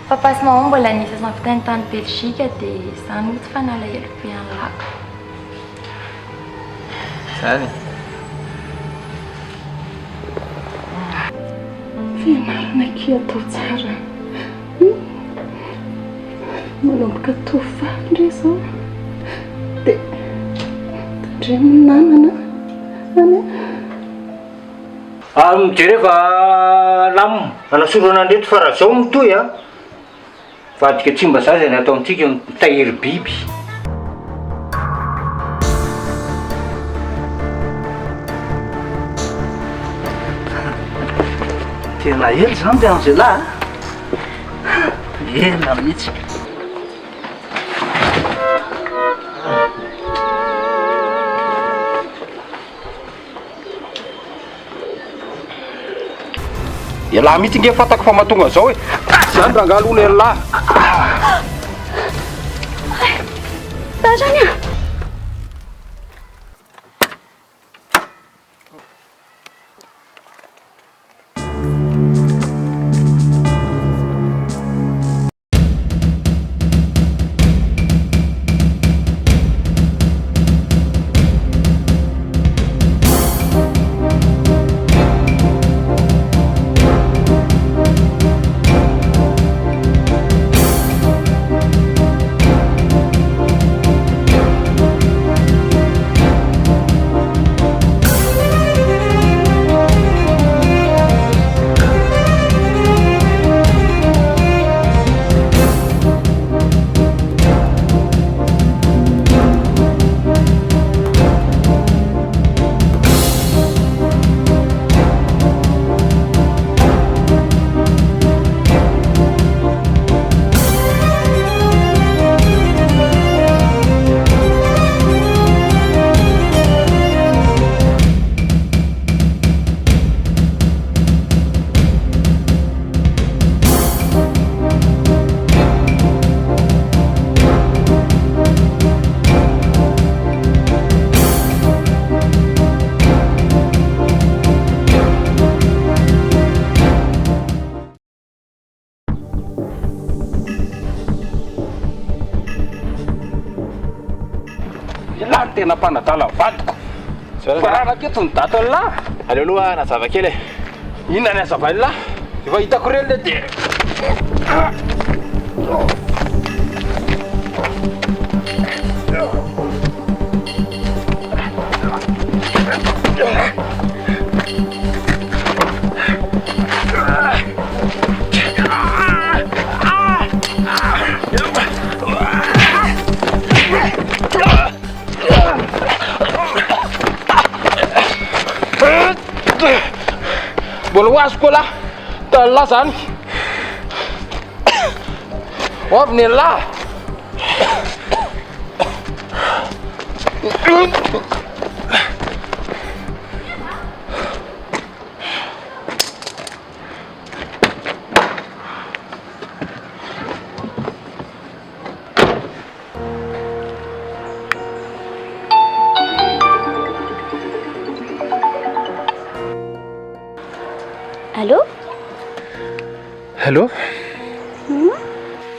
Papasy mbola nisy zavitany tany Belzika dia izany ho tsy fanalahelo be an'lako. Zany. Fianarana kely atao tsara. Manomboka tovovavy indray izao dia tandray amin'ny namana any. Mijery rehefa lamo anasorana andreto fa raha zao mitohy a vadika tsy mba zaza ny atao amintsika mitahiry biby. Tena ela zany dia Anjely ela mihitsy. Ela mihitsy nge fatako fa mahatonga zao hoe zany rangalona ela. Tazany a! Tena mpanadala vadiko. Farana aketo ny datany lahy. Aleo aloha nazava kely. Inona ny azavany lahy? Efa hitako reny le dia mbola ho azoko lahy tany lahy zany avy ny lahy. Allô? Allô?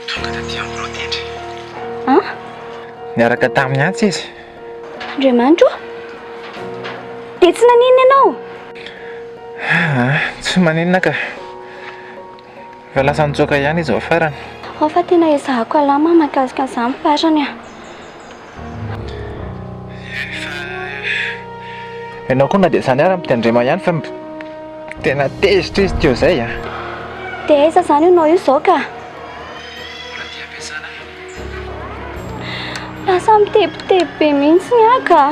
Tonga taty amin'ny rotendry. Niaraka tamin'ny antsy izy. Andriamanitro? Dia tsy naninona ianao? Tsy maninona ka. Fa lasa nitsoaka ihany izy ao afarany. Fa tena ezahako alama mahakasika an'izany parany a. Ianao koa na dia izany ary mitandrema ihany fa tena tezitra izy teo izay a. Dia aiza izany ianao io izao ka? Lasa mitebiteby be mihitsy ny aka.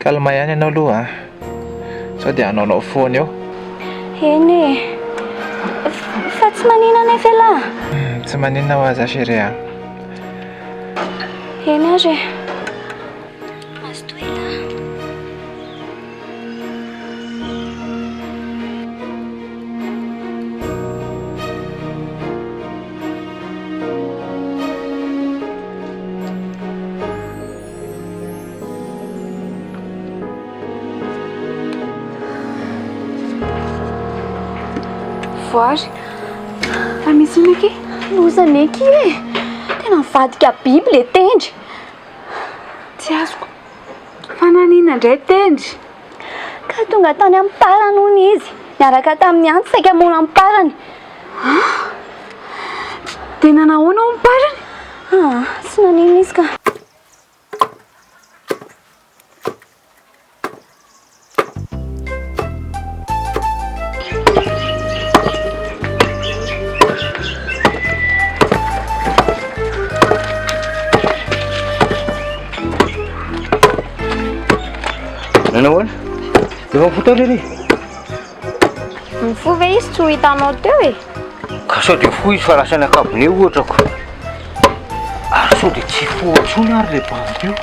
Kalma ihany ianao aloha sao dia hanaonao foana eo. Eny e. Fa tsy maninona nefa lahy. Tsy maninona ho aza chérie a. Eny ary. Voary. Fa misy ino aky? Lozany aky e. Tena mivadika biby le tendry. Tsy azoko. Fa nanina indray tendry? Ka tonga tany amin'ny parany hono izy. Niaraka tamin'ny antsy saika mona amin'ny parany. Tena nahoana ao amin'ny parany? Tsy nanino izy ka. Nanao ahoana? Efa fotoana ry. Mifoha ve izy tsy ho hitanao teo e? Ka sao dia fo izy fa lasa nakabone ohatrako. Ary sao dia tsy fohatsony ary le banky io.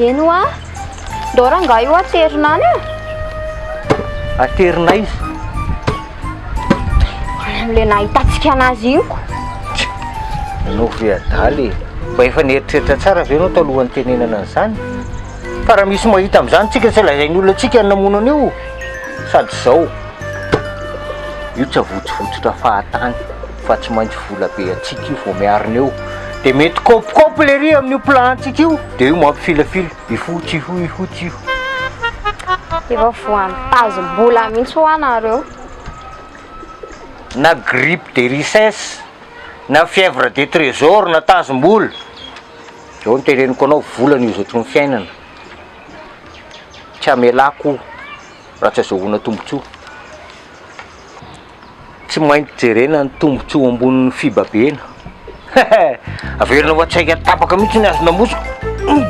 Eno a? Dora nga io aterina any e? Aterina izy? Le nahitantsika anazy io. Ianao ve adaly e? Mba efa nieritreritra tsara ve ianao talohan'ny tenenana an'izany? Fa raha misy mahita amin'izany tsika tsy lazain'ny olona antsika ny namonana io. Sady izao io tsy avotsivotsotra fahatany fa tsy maintsy vola be antsika io vao miarina eo. Dia mety kopikopy le ry amin'io plan-tsika io. Dia io mampifilafila ifotsy io. Efa voantazom-bola mihitsy ho anareo. Na grippe de richesse, na fièvre de trésor, na tazom-bola. Zao ny teneniko anao volana io zao ny fiainana. Tsy amelako raha tsy azahoana tombontsoa. Tsy maintsy jerena ny tombontsoa ambonin'ny fibabena. Averina ho atsaika tapaka mihitsy ny azo namosiko.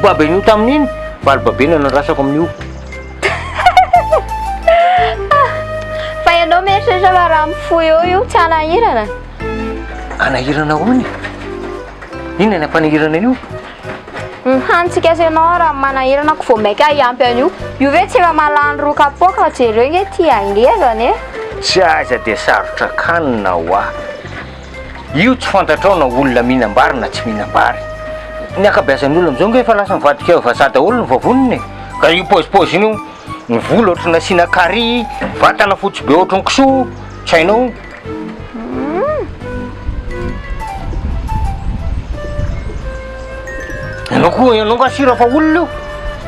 Baben'io tamin'iny, valibabena nandrasako amin'io. Fa ianao mieritreritra fa raha mifoha eo io tsy anahirana. Anahirana hoany? Inona ny ampanahirana an'io? Hantsika sy ianao raha manahirana ko vao maika hiampy an'io. Io ve tsy efa malany roa kapoaka jereo nge ty angezany e? Tsy aiza dia sarotra kanina ho aho. Io tsy fantatrao na olona mihinam-bary na tsy mihinam-bary. Ny akabeazan'ny olona amin'izao nge efa lasa mivadika vazaha daholo ny vavoniny. Ka io pôzipôzy iny io, ny volo ohatrany nasiana carry, vatana fotsy be ohatrany kisoa, tsy hainao. Ianao ka sira fa olona io.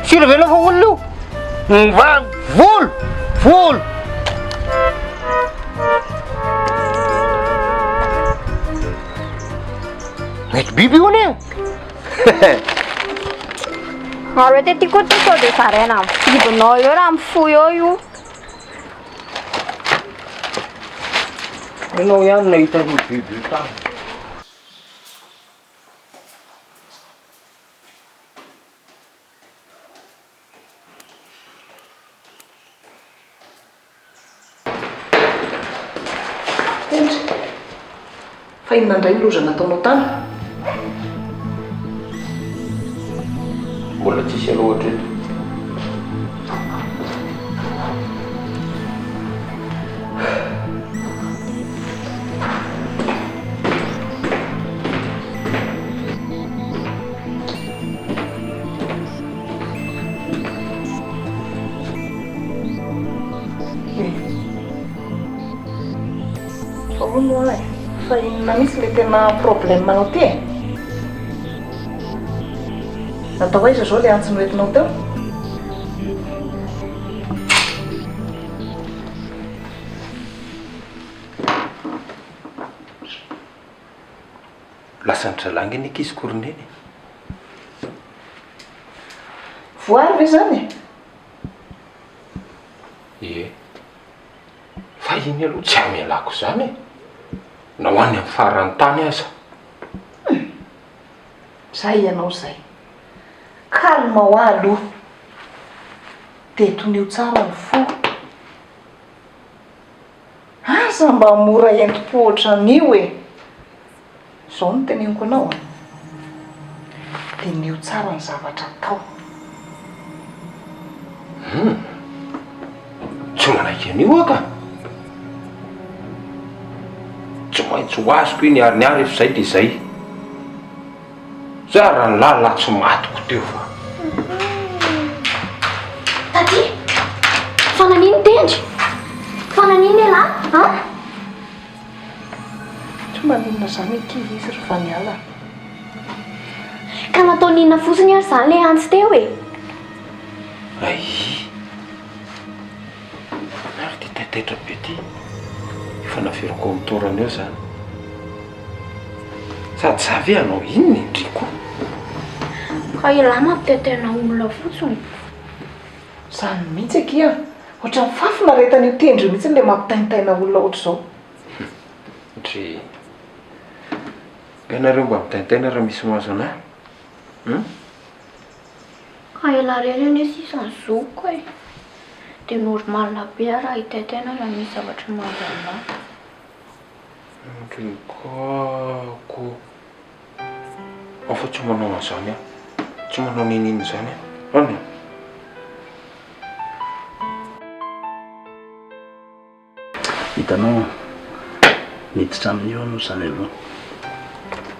Sira ve anao fa olona io? Volo! Mety biby io ne? Ary hoe ty koa dia zaraina amin'ny bibinao eo raha mifoha eo io. Ianao ihany nahita io biby io tany. Fa inona indray loza nataonao tany? Mbola tsisy aloha eto. Ahoana e? Fa inona misy le tena problème anao ty e? Natao aiza zao le antsy noentinao teo? Lasa ny zalanga iny ankizy koroneny. Voary ve zany e? Ie. Fa iny aloha tsy amelako zany e. Na ho any amin'ny faran'ny tany aza. Zay ianao zay. Kalma ho ahy aloha. Tetonio tsara ny fo. Asa mba mora enti-pohatra an'io e. Zao no teneniko anao a. Tenio tsara ny zavatra atao. Tsy manaiky an'io aka. Tsy maintsy ho azoko iny ary efa zay dia zay. Za raha ny lala tsy matiko teo fa. Tati, fa nanino tendry? Fa nanino e lahy? maninona zany kivy izy rehefa niala. Ka natao ninona fotsiny ary zany le antsy teo e. Ay, ary ty taitaitra be ty efa naveriko amin'ny torana eo zany. Sady zavy anao inona indriko? Ka ilà mampitaitaina olona fotsiny. Zany mihitsy akia, ohatran'ny fafinaretana io tendry mihitsy le mampitaintaina olona ohatr' izao. Ndry ianareo mba mitaintaina raha misy mahazo anahy? Ka ela reny anie sisany zoko e. Dia normalina be raha hitaitaina raha misy zavatra mahazo anahy. Ndrikako afa tsy manao an'izany aho, tsy manao ninina zany aho. Any hitanao miditra amin'io anao zany aloha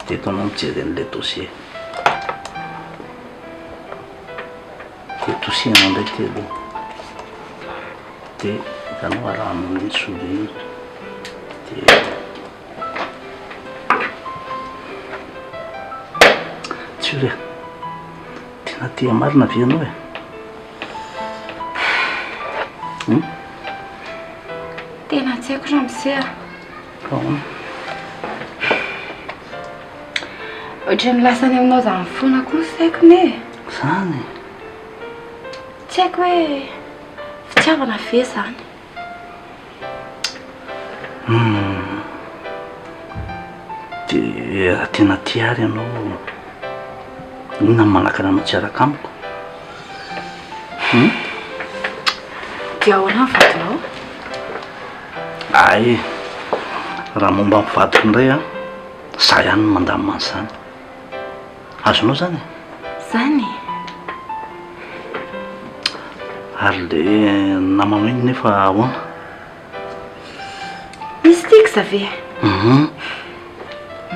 dia taonao mijery an'ilay dossier dia tosianao indray ty aloha dia hitanao arahano amin'ny solo io dia tsy hoe tena tia marina ve ianao e? Tena tsy haiko ramosea. Ohatran'ny lasany aminao zany foana koa sy haiko ne. Zany Tsy haiko hoe fitiavana ve zany. dia raha tena tia ary ianao inona manakana anao tsy araka amiko? Dia ahoana ny vadinao? Ay, raha momba mivadiko indray a, za ihany no mandamina an'izany. Azonao zany? Zany? Ary le namanao iny nefa ahoana? Misy tiako za ve?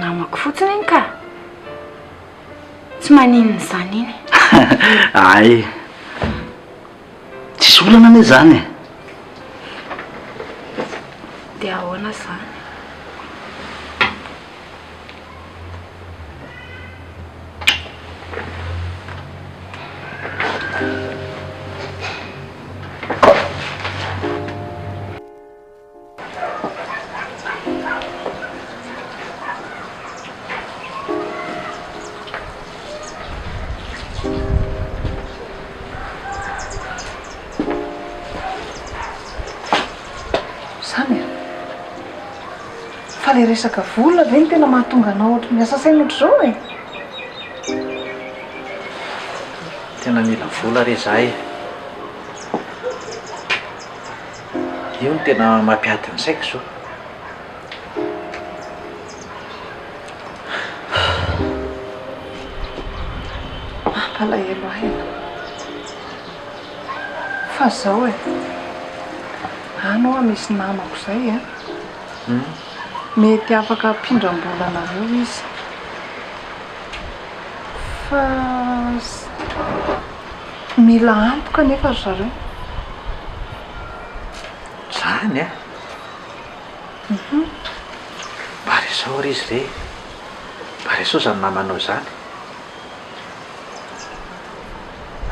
Namako fotsiny iny ka. Tsy maninona zany iny. Ay, tsisy olana anie zany. Dia ahoana zany? Fa le resaka vola ve ny tena mahatonga anao ohatry miasa saina ohatr'izao e? Tena mila vola re zahay. Io no tena mampiady ny saiko zao. Mampalahelo ahy. Fa zao e, anao a misy namako zay e. Mety afaka ampindram-bola anareo izy. Fa mila antoka nefa ry zareo. Zany a? Mba resao ry izy re. Mba resao zany namanao zany.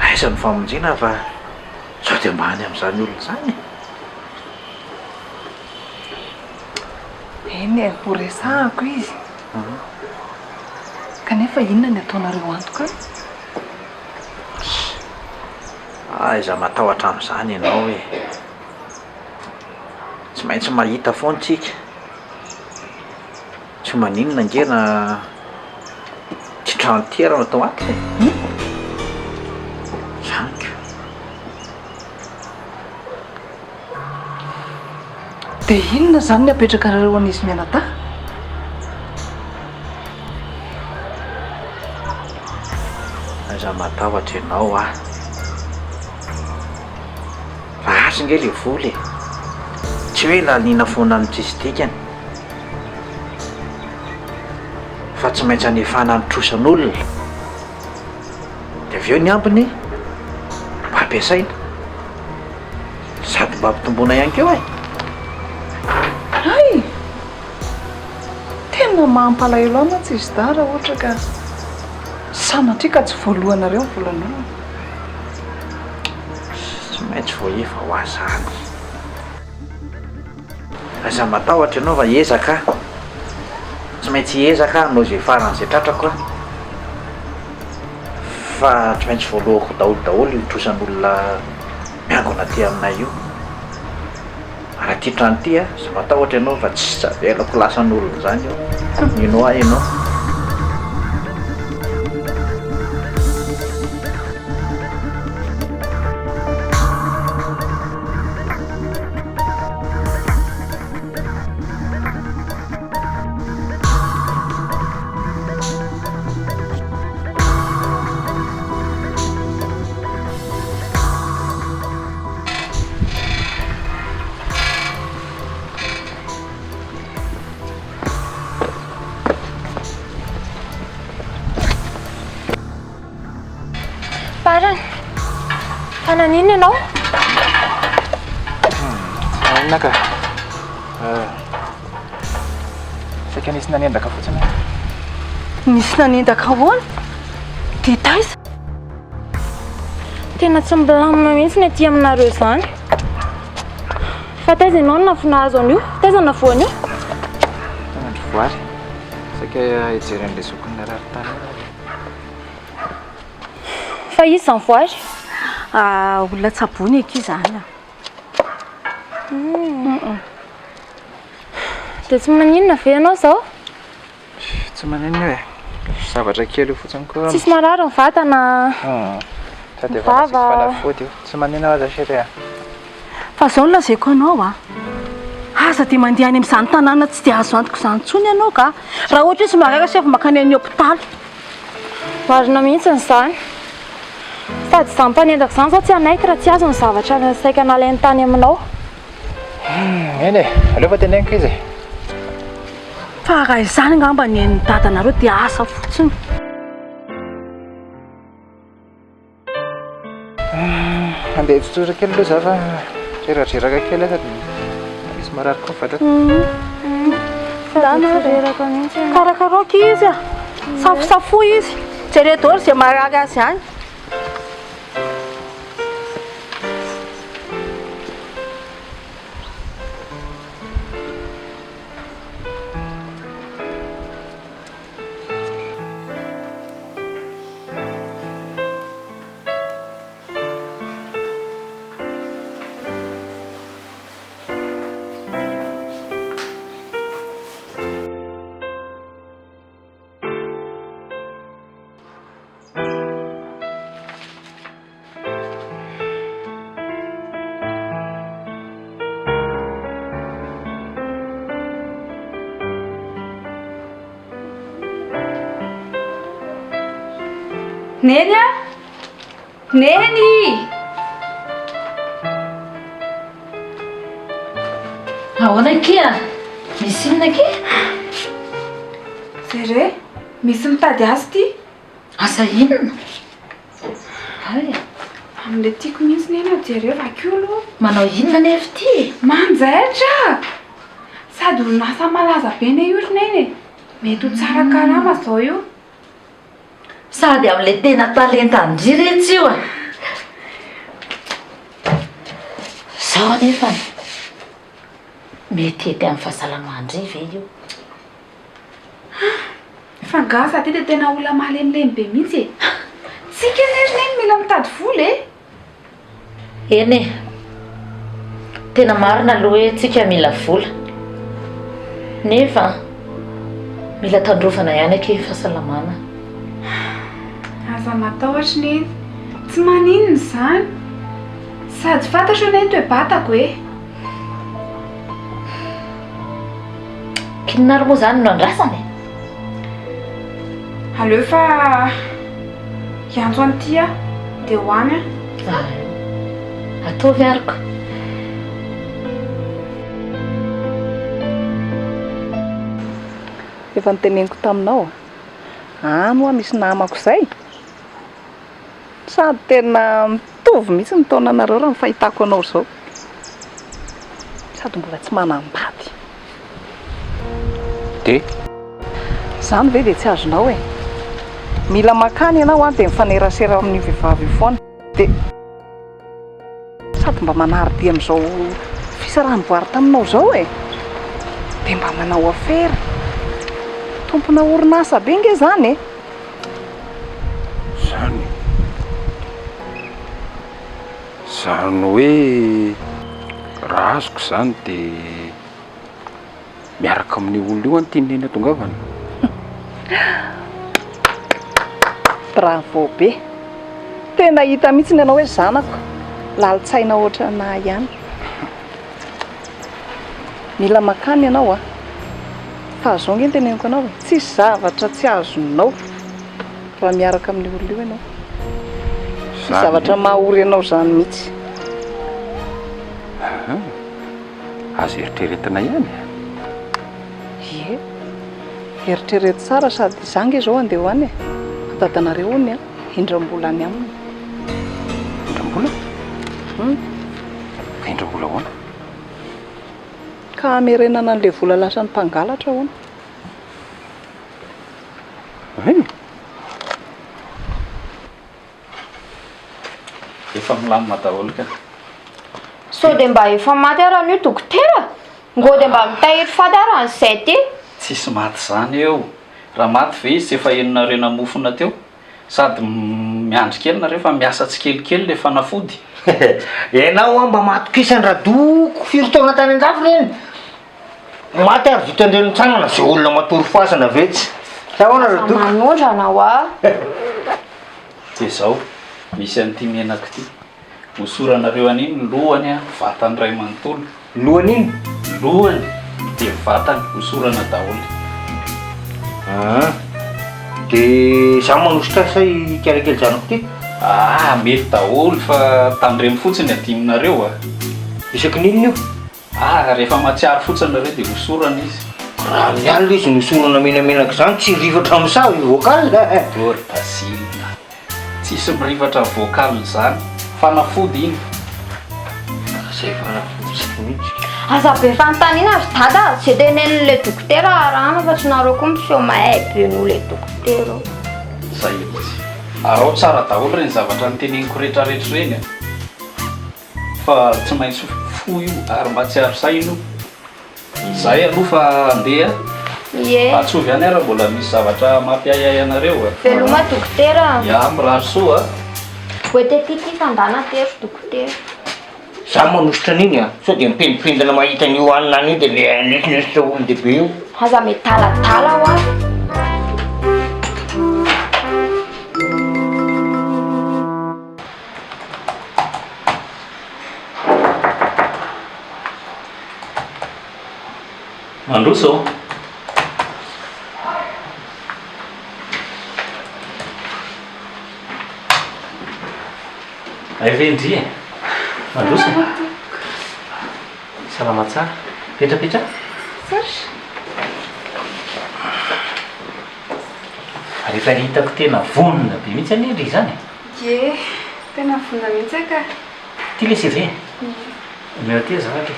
Aiza ny famonjena fa sao dia mbany amin'izany olona zany. Eny e, ho resahako izy. Kanefa inona ny ataonareo antoka? Aiza matahotra amin'izany ianao e. Tsy maintsy mahita foana tsika. Tsy maninona nge na ty trano ty raha atao aty e. Zaniko. Dia inona zany ny apetrakarareo an'izy mianata? Aiza matahotra ianao a. Raha azy nge le vola e. Tsy hoe laniana foana ny tsisy dikany. Fa tsy maintsy anefana ny trosan'olona. Dia avy eo ny ambiny mba ampiasaina. Sady mba ampitomboana ihany keo e. Ay! Tena tena mampalahelo anatsy izy da raha ohatra ka sanatria ka tsy voalohanareo ny volanao. Tsy maintsy voaefa ho azany. Aza matahotra ianao va ezaka. Tsy maintsy ezaka hanao izay faran'izay tratrako fa tsy maintsy voalohako daholo itrosan'olona miangona aty aminay io. Raha ty trano ty sy matahotra ianao fa tsy zavelako lasan'olona zany io. Inao ianao. Parany, fanan'inona ianao? Inona ka? Saika nisy nanendaka fotsiny. Nisy nanendaka ahoana? Dia taiza? Tena tsy milamina mihitsy ny aty aminareo izany. Fa taiza ianao no nahazo an'io? Taiza navoan'io? Andro voary. Saika hijeren'ilay zokon'ny raritany. Fa izy izany voary? Olona tsabony eky izany. Dia tsy maninona ve ianao izao? Tsy maninona hoe. Zavatra kely io fotsiny koa. Tsisy marary ny vatana. Sady efa nasy fanafody io. Tsy maninona aza chérie. Fa izao no lazaiko anao aza dia mandeha any amin'izany tanàna tsy dia azo antoko izany intsony ianao ka. Raha ohatra hoe somary sy avy makany amin'ny hôpitaly. Marina mihitsy izany. Sady izany mpanendaka izany izao tsy anaiky raha tsy azo ny zavatra saika nalainy tany aminao. Eny e, aleo fa teneniko izy. Fa raha izany angamba ny dadanareo dia asa fotsiny. Andeha tsotsotra kely aloha za fa reraka kely sady misy marary koa vatako. Karakaroky izy safosafo izy. Jeredoro izay marary azy ihany. Neny a? Neny! Ahoana kia? Misy inona ke? Zere, misy mitady azy ty. Asa inona? Ay, Amin'ilay tiako mihitsy neny jereo vakio aloha. manao inona nefa ty? Manjaitra! Sady orinasa malaza be ne io neny. Mety ho tsara karama zao io. Sady amin'ilay tena talenta andriretsy io a. Zao nefa mety ety amin'ny fahasalamandry ve io? Fa gasa ty dia tena olona mahalemilemy be mihitsy e. Tsika neny mila mitady vola e. Eny e, tena marina aloha hoe tsika mila vola. Nefa mila tandrovana ihany ake fahasalamana. Aza matahotra neny. Tsy maninona izany. Sady fantatro neny toe-batako e. Culinary moa zany no andrasany. Aleo fa hiantso an'ity a dia hoany a. Ataovy ariko. Efa niteneniko taminao ano a misy namako izay sady tena mitovy mihitsy ny taonanareo raha ny fahitako anao izao sady mbola tsy manambady. Dia Zany ve dia tsy azonao e. Mila makany ianao a dia mifanerasera amin'ny vehivavy foana dia sady mba manaridi amin'izao fisaraham-boary taminao zao e. Dia mba manao afera. Tompona orinasa be nge zany e. Zany hoe raha azoko zany dia miaraka amin'ny olona io antineny atongavana. Bravo be. Tena hita mihitsy ianao hoe zanako lalitsaina ohatry anahy ihany. Mila makany ianao a. Fa zao nge teneniko anao e, tsisy zavatra tsy azonao raha miaraka amin'ny olona io ianao. Tsy zavatra mahaory ianao zany mihitsy. Azo eritreretina ihany. Ie, eritrereto tsara sady izange zao andeha ho any e. Dadanareo hony a, indram-bola any aminy. Indram-bola? Indram-bola hoana? Ka amerenana an'ilay vola lasan'ny mpangalatra hoana. Efa milamina daholo ka. So dia mba efa maty arany io dokotera? Ngo dia mba mitahiry fady arany izay ty? Tsisy maty zany eo. Raha maty ve izy efa enonareo namofona teo? Sady miandry kely nareo fa miasa tsikelikely le fanafody. Ianao a mba matokisany raha doko firotoana tany an-dafy reny. Maty ary vitandreny tsanana zay olona matory fasana vetsy. Sahoana raha doko. Manondrana a. Dia zao misy an'ity menaka ity. Hosoranareo an'iny lohany a vatany Iray Manontolo. Lohany iny? Lohany dia vatany hosorana daholo. Dia za manositra say kelikely zanako ty? Mety daholo fa tandremo fotsiny adiminareo a. Isaky n'inona io? Rehefa matsiaro fotsiny nareo dia hosorana izy. Raha ny alina izy nosorana menamenaka zany tsy rivatra amin'izao io vocal. Glory Basilina. Tsisy mirivatra vocal zany. Fanafody iny. Zay fanafody mihitsy. Aza be fanontaniana ry dada, zay tenenin'ilay dokotera arahana fa tsy nareo koa miseho mahay be noho ilay dokotera. Zay izy. Arao tsara daholo reny zavatra nyteneniko rehetrarehetra reny. Fa tsy maintsy fo io ary matsiaro saina io. Izay aloha fa andeha. Ie. Atsovy ihany raha mbola misy zavatra mampiayay anareo. Veloma dokotera. Ya, mirary soa. Voatetity fandana tery dokotera. Za manositra an'iny a, sao dia mipendipendana mahita an'io hanina any io dia le nesinesitra olon-dehibe io. Aza mety talatala ho azy. Mandroso. Ay vendry e. Mandroso. Salama tsara. Petrapetra. Sarotra. Rehefa hitako tena vonona be mihitsy any ry zany. Ie, tena vonona mihitsy ka. Ty le CV. Meo ty zavatra.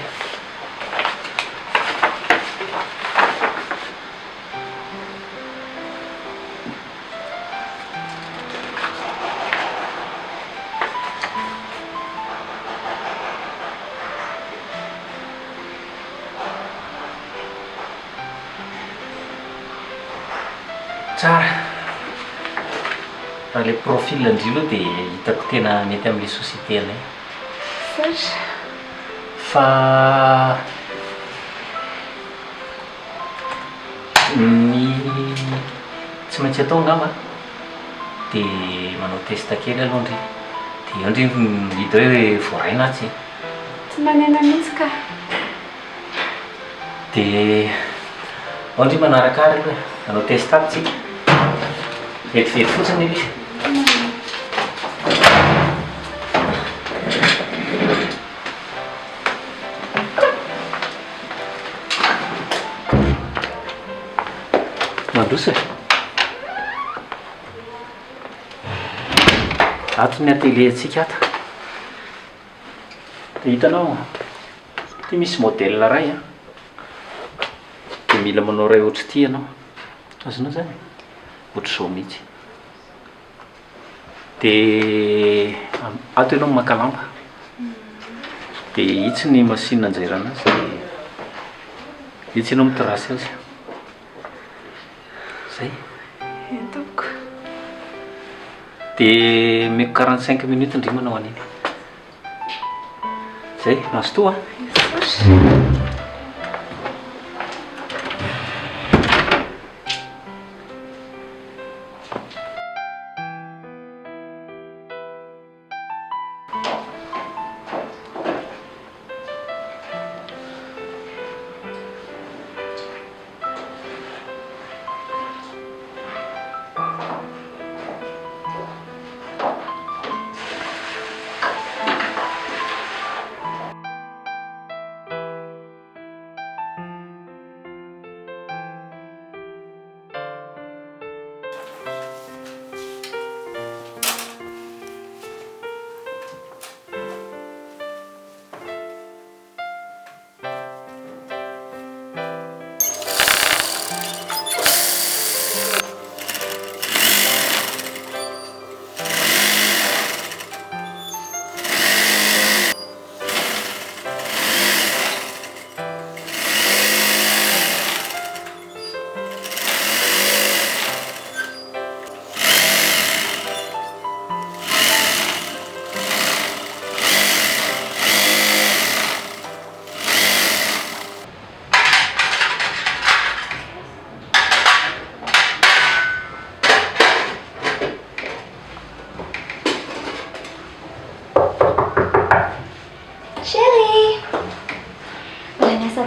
Tsara. Raha le profil andrilo dia hitako tena mety amin'ilay société anay. Sarotra. Fa ny tsy maintsy atao ngamba dia manao test kely aloha ndry. Dia eo ndry hita hoe voaraina tsy. Tsy manena mihitsy ka. Dia ao ndry manarakaraka aloha manao test aby tsika. Vetivety fotsiny izy. Mandroso e. Ato ny atelier antsika ato. Dia hitanao, ty misy modèle ray a. Dia mila manao ray ohatry ty ianao. azonao zany ohatr'izao mihitsy dia ato ianao maka lamba dia itsy ny machine anjairana azy dia itsy ianao mitrasy azy zay Tompoko. dia meko 45 minutes ndrimanao an'iny zay mazo toa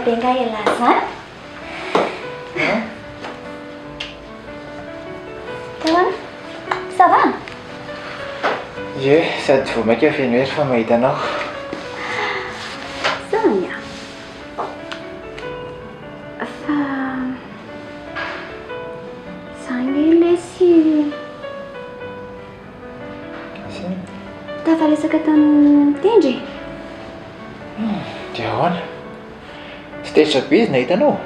Benga ilaza. Ça va? Ie, sady vao maika feno fa mahita anao. Zany a. Fa zany lesy tafaresaka tamin'ny tendry. Dia ahoana? Tsy tezitra be izy nahita anao?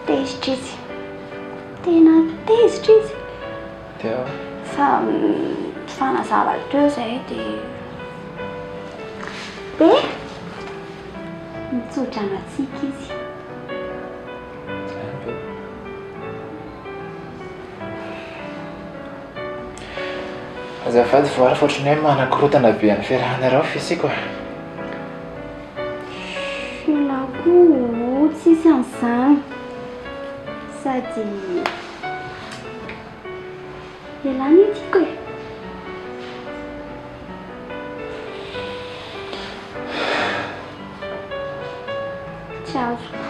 Tezitra izy. Tena tezitra izy. Dia Fa fanazava teo zay dia mitsotra anatsika izy. azafady voary fa ohatrany hoe manakorotana be any fiarahanareo fisiko. Filago tsisy an'izany sady ialany tiako e. Tsy azoko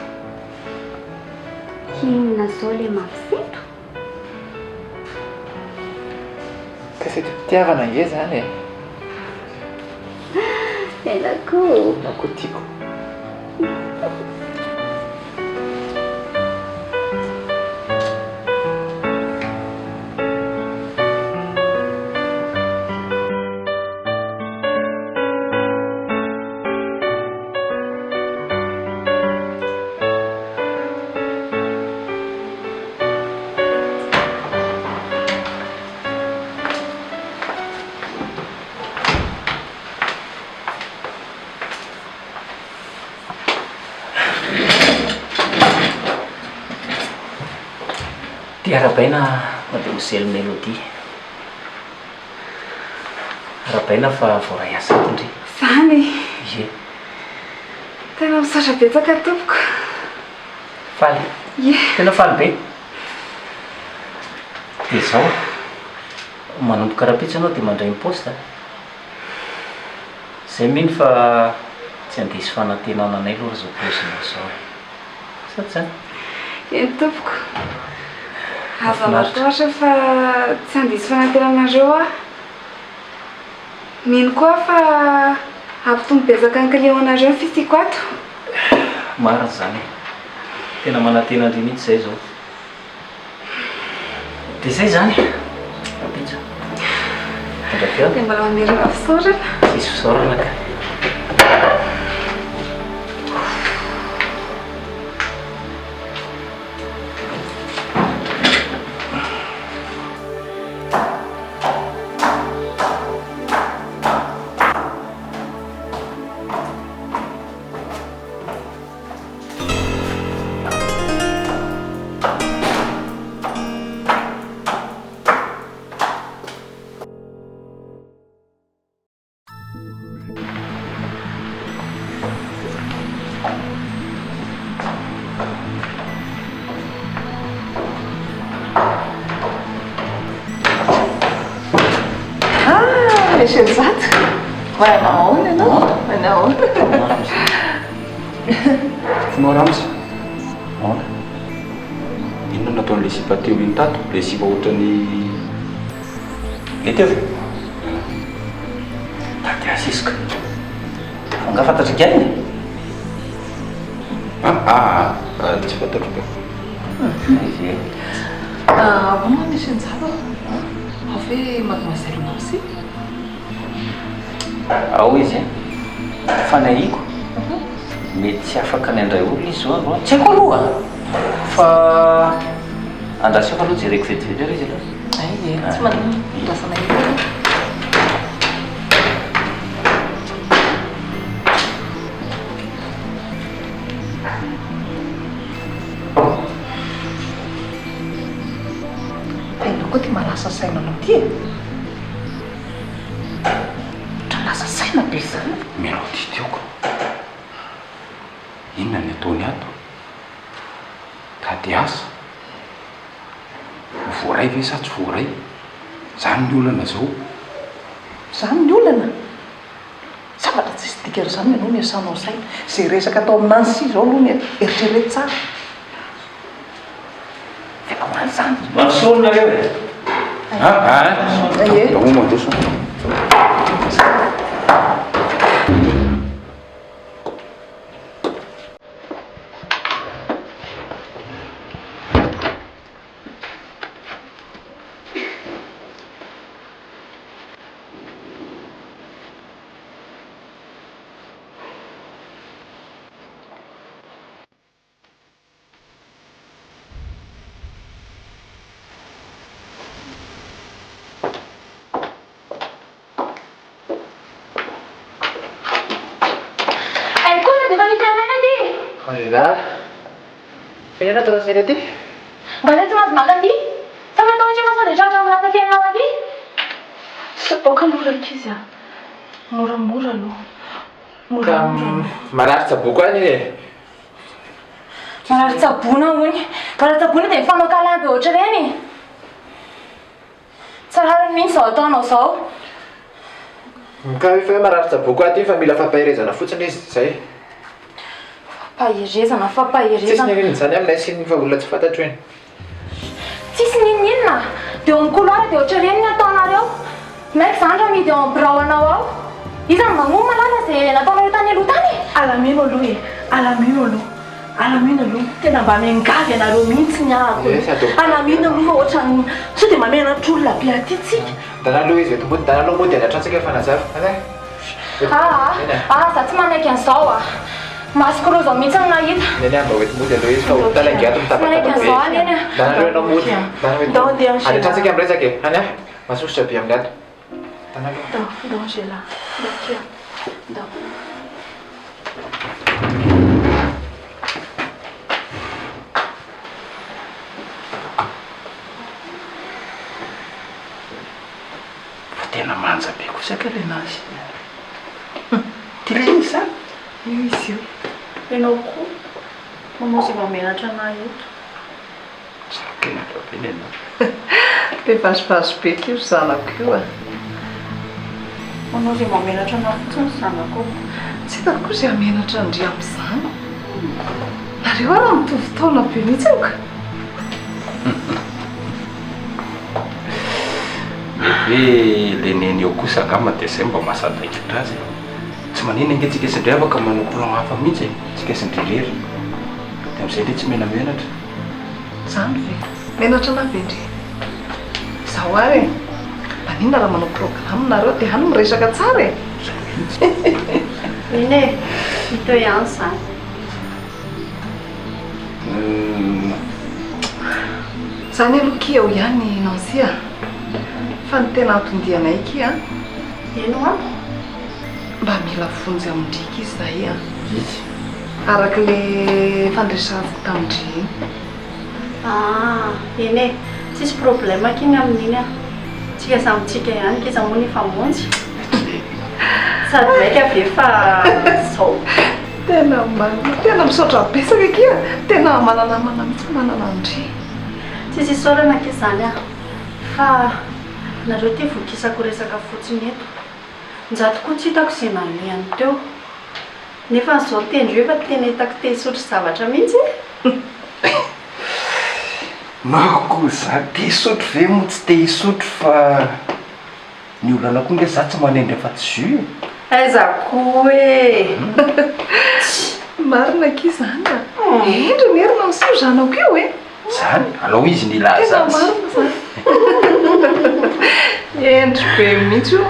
inona zao le mafisento. Kasety-pitiavana nge zany e. Elako Nako tiako. Dia arabaina mademoiselle Mélodie. Arabaina fa voaray asa tindry. Zany Ie, tena misaotra betsaka tompoko. faly. Ie. Tena faly be. Dia zao manomboka karapitsy anao dia mandray poste. Zay mino fa tsy andesy fanantenana anay aloha zao paozinao zao. Sady zany. Eny tompoko. Aza matoatra fa tsy andisy fanantenanareo ah. Mino koa fa ampitombo betsaka ny client-nareo fisiko ato. Marina zany. Tena manantena andry mihitsy zay zao. Dia zay zany. Rapitsa. Tandra Dia mbola mamerina fisaorana. Tsisy fisaorana ka. Naona ianao? Naona. Fonao ramsa. Naona. Inona nataon'le sipa teo iny tato? Le sipa ohatran'ny le teo. Tady asisika. Nga fantatry gainy? Tsy fantatro ka. Izy e. Avy nisy anjara. Avy mademoiselle aussi. Ao izy fanahiako mety tsy afaka ny andray olo izy zao tsy haiko aloha fa andrasako aloha jereko vetivety ary izy aloha Tsy mandrasana io. Tenako ty malasa saina anao ty. Lasa saina be zany. Mianao ty teoko. Inona ny ataony ato? Tady asa. Voaray ve sa tsy voaray? Zany ny olana zao. Zany ny olana. Zavatra tsy isy dikany zany aloha ny asanao saina. Zay resaka atao amin'anzy si zao aloha ny eritrerety tsara. Tena hoany zany. Masolona reo e. Mandoso. Kaya terus ini ti? Banyak cuma makan di. Sampai tahu cuma ada jangan makan di yang lagi. Sepokan murah kisah. Murah-murah lu. Murah-murah. Marah sebuka ni. Marah sabuna uni. Marah sabuna deh fano kalah be oce ni. Sarharan min so to no so. Kaya fa marah sebuka ti família fa paireza na fotsiny zay. Pairezana fa pairezana. Tsisy ny zany aminay sy ny fahaolona tsy fantatro eny. Tsisy ninina. Deo amin'ny couloir deo ohatry reny ny ataonareo. Maiky zany raha midy eo amin'ny braonao ao. Izany magnomana lala zay nataonareo tany aloha tany. Alamino aloha e. Alamino aloha. Alamino aloha. Tena mba miangavy anareo mihitsy ny ahako. Alamino aloha ohatrany tsy dia mamenatra olona be aty tsika. Dana aloha izy eto mody dana aloha mody anatrantsika fanazava. Za tsy manaiky an'izao masoko rô zao mihitsy ny nahita. Neny mba hoety mody aloha izy fa tala ingato Manaiky an'izao aneny. Dana aloha enao mody. Anatrantsika amin'ny resaka e. Any masosotra be amin'ny ato. Dana aloha. Dao Angela. Dao. Tena manja be kosa ka le nazy. Tiana isa? Io izy io. Ianao koa. Manao izay mamenatra anahy eto. Sakena be enao. Be vasovaso be io zanako io. Manao izay mamenatra anahy fotsiny zanako. Tsy hitako koa izay hamenatra andry amin'izany. Nareo ara mitovy taona be mihitsy eo ka. Hoe le neny eo kosa angamba dia izay mba mahasadaikitra azy. Tsy manina ange tsika sindray afaka manao plan hafa mihitsy tsika sindrirery. Dia amin'izay ndray tsy menamenatra. Zany ve? Menatra na ve ndre? Zaho ary e. Maninona raha manao programme nareo dia hany miresaka tsara e. Iny e. Mitohy ihany izany. Zany aloha kia eo ihany Nancy a. Fa ny tena antondianay kia. Ino a? Mba mila vonjy amindrika izy zahay a. Araka le fandresahako tamindry iny. Iny e. Tsisy problème kiny amin'iny a. Tsika samitsika ihany kiza moa ny famonjy. Sady maika be fa zao. Tena misaotra besaka kia. Tena manana mihitsy manana andry. Tsisy isaorana kiza zany a. Fa nareo ty vokisako resaka fotsiny eto. njato koa tsy hitako izay nanihany teo nefa n'izao tendro efa tena hitako te hisotro zavatra mihitsy nako za te hisotro ve moa tsy te hisotro fa ny olana koa nge za tsy manendry efa tsy jus aizako hoe marina ki zany endry nerina miso zanako io e zany alao izy ny ilaza marina zany endry be mihitsy io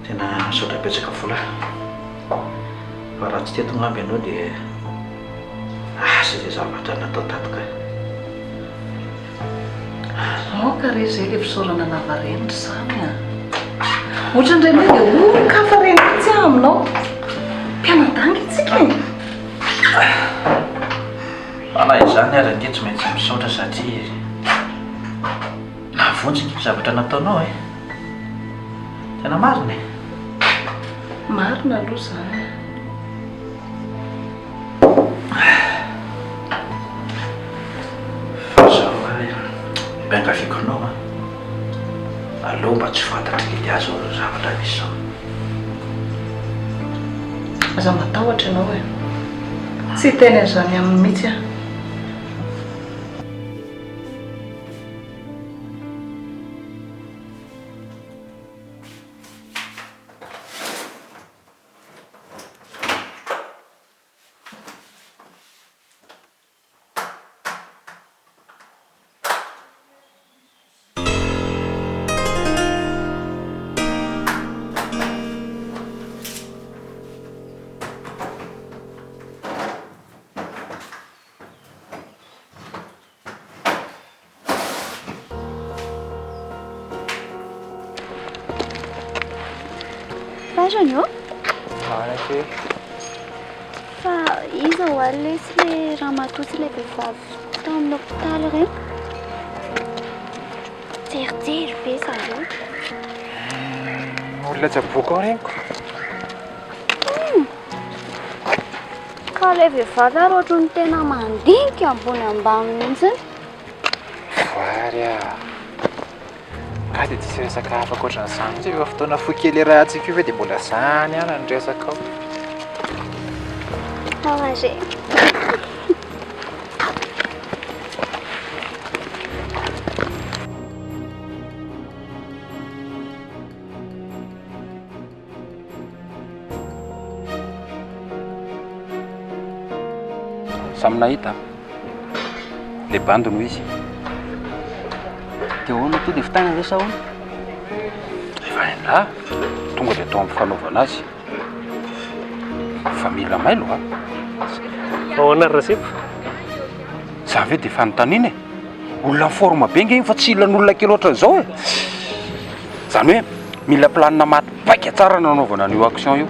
tena misaotra petsaka vola fa raha tsy tetongamby ianao dia asa zay zavatra natao tapoka ka re zay le fisaorana navarenitra zany a ohatrandray moa dia olon-kafa reny tsy aminao mpianadanga itsika fana izany ary nge tsy maintsy misaotra satria navonjika zavatra nataonao e tena marina e marina aloha zany fa zaho mpiangaviako anao aloha mba tsy fantatry lely azo zavatra misy zao aza matahotra ianao e tsy teny an'izany amin'ny mihitsy a Fashion io? Anake. Fa iza ho alesy le ramatoa le vehivavy tao amin'ny hôpitaly ireny? Jerijery be zareo. Olona tsaboaka ao reniko. Ka le vehivavy ary ohatran'ny tena mandinika ambony ambany mihitsy. Vary dia tsisy resaka afaka ohatran'izany tsy efa fotoana fohy kely rahantsika io ve dia mbola zany ihany ny resaka ao. Arrangé. Samy nahita le bandony izy dia ahoana to dia fitana zay sa ahoana? efa nindra tonga dia atao amin'ny fanaovana azy fa mila mailo a ahoana rasepo za ve dia fanontaniana e olona forme be nge iny fa tsy ilan'olona kely ohatran'izao e zany hoe mila planina maty paika tsara nanaovana an'io action io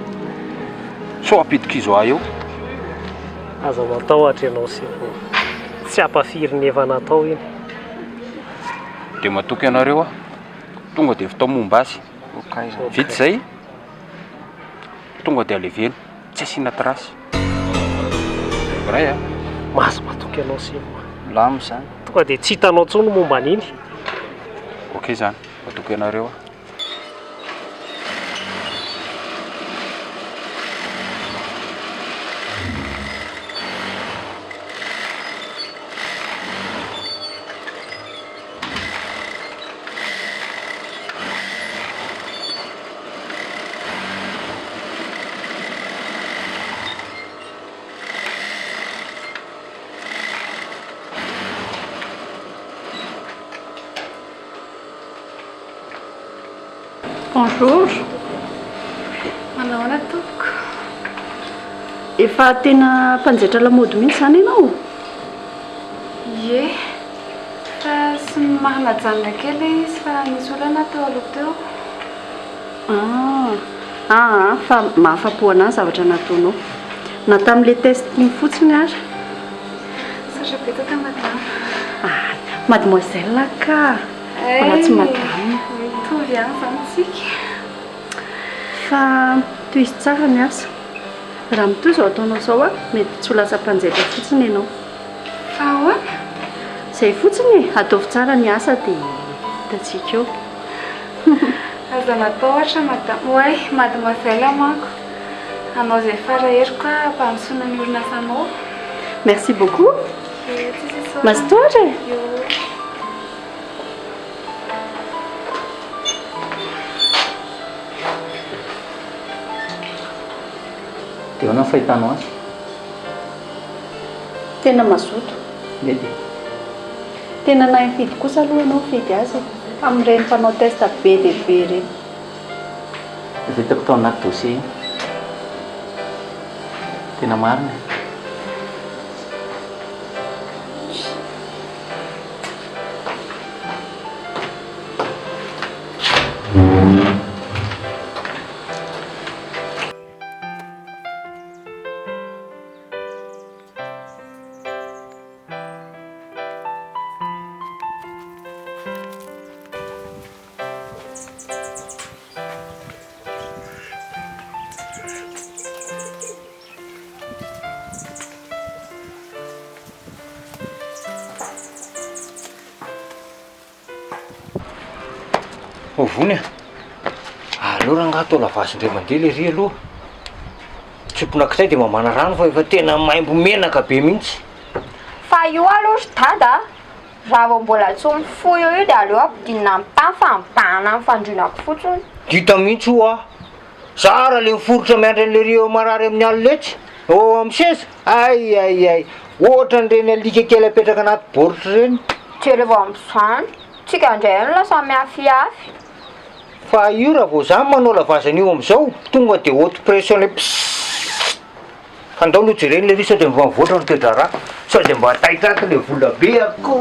so ampidika izo ahy eo aza matao ohatra ianao sepo tsy ampafiry ny efa natao iny dia matoky ianareo a tonga dia fitao momba azy vita izay tonga dia aleveno tsy asiana trasy ray a maso matoky ianao sepo lamo zany tonga dia tsy hitanao tsony momba an'iny okey zany matoky ianareo a Bonjour. Manaona tompoko. Efa tena mpanjaitra lamody mihitsy zany ianao? Ie. Fa sy mahanajanona kely izy fa nisy olana teo aloha teo. Fa mahafapo anazy zavatra nataonao. Na tamin'le test iny fotsiny ary. Satra betaka madame. Mademoiselle ka. Wala tsy madame. Mitovy ihany zany tsika. fa toy izy tsara ny asa raha mitoy izao ataonao izao a mety tsy ho lasa mpanjaitra fotsiny ianao fa ahoana izay fotsiny ataovy tsara ny asa dia hitantsika eo aza natao ohatra oay mademoiselle manko anao izay farahero ka mpanosoana ny orinasanao merci beaucoup mazotoatra dia hoana ny fahitanao azy tena mazoto mety tena nahy mifidy kosa aloha ianao mifidy azy amin'ireny mpanao test be dia be ireny efa hitako tao anaty dossier tena marina ovony aleo raha ngato lavasindray mandeha le ry aloha tsoponakizay dia mamana rano fa efa tena maimbo menaka be mihitsy fa io aloha ry dada raha vao mbola tsy mifoy io dia aleo ampidinina mipany fa mipahana amin'ny fandrinako fotsiny dita mihitsy ho ah zara le miforotra miandran'le ry eo marary amin'ny aloletsy o amin'ny seza ay ohatra n'ireny alika kely apetraka anaty boritra ireny jereo vao amin'izany tsika indray no lasa miafiafy fa io raha vao zany manao lavazana io amin'izao tonga dia haute pression le fandao aloha jereny le ry sao dia mba mivoatra no toedrara sao dia mba taitaky le vola be ako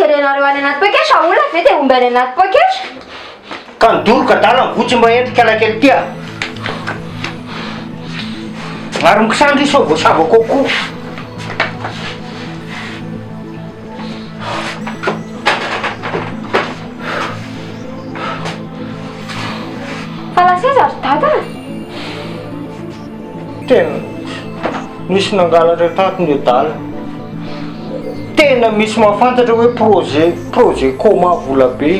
jerenareo any anaty pôketra olona ve dia omby any anaty pôketra ka nidoroka dala mivotsy mba endrika lakely tya ary mikisandry iso voasava kokoa fa laseza ry dada tena misy nangalatra tatony io dala tena misy mahafantatra hoe projet coma vola be